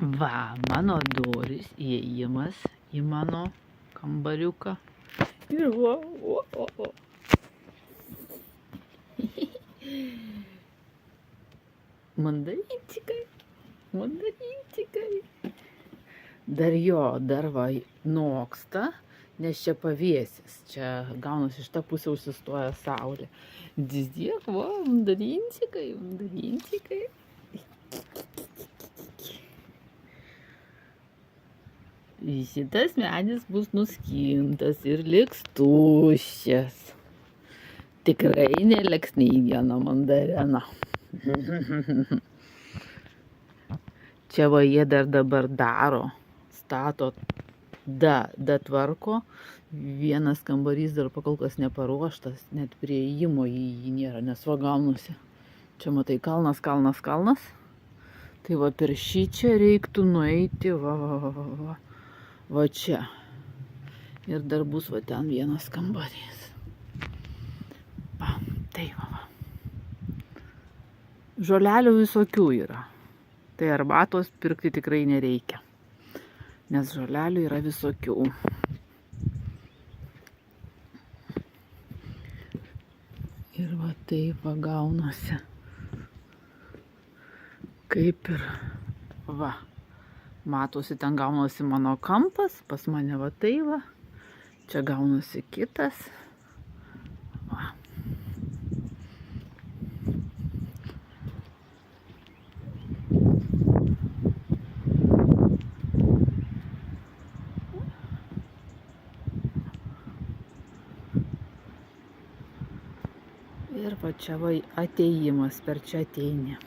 Va, mano durys, įėjimas į mano kambariuką. Ir va, o. Mandarinčikai. Dar va noksta, nes čia pavėsis. Čia gaunasi iš tą pusę užsistoja saulė. Dizdiek, va, mandarinčikai. Šitas medis bus nuskintas ir liks tuščias. Tikrai neliks nei vieno mandarino. Čia va jie dar dabar daro, stato, tvarko. Vienas kambarys dar pakol kas neparuoštas, net prieimo į jį nėra, nes va gaunasi. Čia matai kalnas. Tai va per šį čia reiktų nueiti, va čia. Ir dar bus va ten vienas kambarys. Va, tai va. Žolelių visokių yra. Tai arbatos pirkti tikrai nereikia, nes žolelių yra visokių. Ir va taip va gaunasi. Kaip ir va. Matosi, ten gaunasi mano kampas, pas mane va tai va. Čia gaunasi kitas. Va. Ir va čia va atėjimas, per čia ateini.